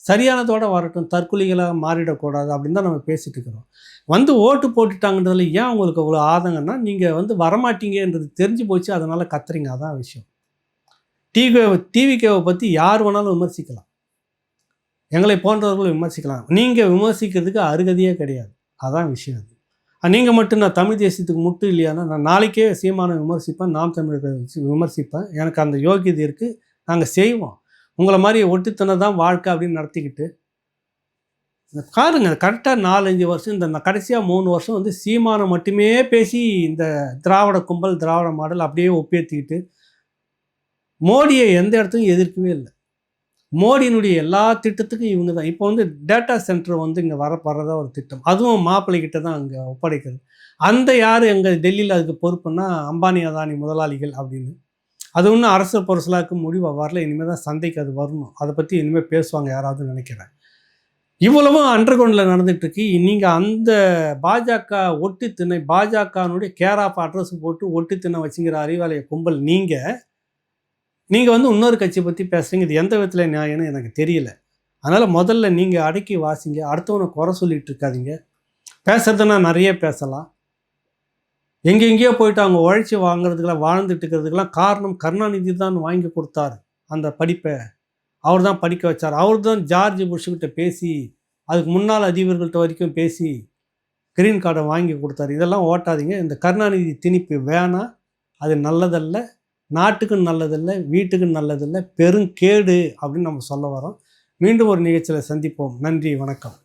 சரியானதோடு வரட்டும், தற்கொலைகளாக மாறிடக்கூடாது அப்படின்னு தான் நம்ம பேசிகிட்டு இருக்கிறோம். வந்து ஓட்டு போட்டுட்டாங்கன்றதுல ஏன் உங்களுக்கு அவ்வளோ ஆதங்கன்னா, நீங்கள் வந்து வரமாட்டீங்கன்றது தெரிஞ்சு போச்சு, அதனால் கத்துறீங்க. அதான் விஷயம். டிவிகேவை பற்றி யார் வேணாலும் விமர்சிக்கலாம், எங்களை போன்றவர்கள் விமர்சிக்கலாம். நீங்கள் விமர்சிக்கிறதுக்கு அருகதையே கிடையாது. அதான் விஷயம். அது நீங்கள் மட்டும் நான் தமிழ் தேசியத்துக்கு மட்டும் இல்லையானா, நான் நாளைக்கே சீமானை விமர்சிப்பேன், நாம் தமிழரை விமர்சிப்பேன். எனக்கு அந்த யோகியதை இருக்குது, நாங்கள் செய்வோம். உங்களை மாதிரி ஒட்டுத்தனை தான் வாழ்க்கை அப்படின்னு நடத்திக்கிட்டு பாருங்க. கரெக்டாக 4-5 வருஷம், இந்த கடைசியாக 3 வருஷம் வந்து சீமானை மட்டுமே பேசி இந்த திராவிட கும்பல், திராவிட மாடல் அப்படியே ஒப்பேற்றிக்கிட்டு மோடியை எந்த இடத்துக்கும் எதிர்க்கவே இல்லை. மோடியினுடைய எல்லா திட்டத்துக்கும் இவங்க தான். இப்போ வந்து டேட்டா சென்டர் வந்து இங்கே வரப்படுறதா ஒரு திட்டம், அதுவும் மாப்பிள்ளைகிட்ட தான் அங்கே ஒப்படைக்கிறது. அந்த யார் எங்கள் டெல்லியில் அதுக்கு பொறுப்புன்னா அம்பானி அதானி முதலாளிகள் அப்படின்னு. அது ஒன்றும் அரசு பொருளாக்கு முடிவு வரல. இனிமேல் தான் சந்தைக்கு அது வரணும். அதை பற்றி இனிமேல் பேசுவாங்க யாராவது நினைக்கிறேன். இவ்வளவும் அண்டர் கிரவுண்டில் நடந்துகிட்ருக்கு. நீங்கள் அந்த பாஜக ஒட்டு திணை, பாஜகனுடைய கேர் ஆஃப் அட்ரஸ் போட்டு ஒட்டு திணை வச்சுங்கிற அறிவாலய கும்பல் நீங்கள் வந்து இன்னொரு கட்சியை பற்றி பேசுகிறீங்க. இது எந்த விதத்தில் நியாயம்னு எனக்கு தெரியல. அதனால் முதல்ல நீங்கள் அடக்கி வாசிங்க, அடுத்தவனை குறை சொல்லிகிட்டு இருக்காதிங்க. பேசுறதுன்னா நிறைய பேசலாம். எங்கெங்கேயோ போயிட்டு அவங்க உழைச்சி வாங்குறதுக்கெல்லாம், வாழ்ந்துட்டு இருக்கிறதுக்கெல்லாம் காரணம் கருணாநிதி தான் வாங்கி கொடுத்தார். அந்த படிப்பை அவர் தான் படிக்க வச்சார். அவர் தான் ஜார்ஜ் புஷ்கிட்ட பேசி, அதுக்கு முன்னாள் அதிபர்கள்ட்ட வரைக்கும் பேசி க்ரீன் கார்டை வாங்கி கொடுத்தாரு. இதெல்லாம் ஓட்டாதீங்க. இந்த கருணாநிதி திணிப்பு வேணாம். அது நல்லதல்ல, நாட்டுக்கும் நல்லதில்லை, வீட்டுக்கும் நல்லதில்லை, பெருங்கேடு அப்படின்னு நம்ம சொல்ல வரோம். மீண்டும் ஒரு நிகழ்ச்சியில் சந்திப்போம். நன்றி, வணக்கம்.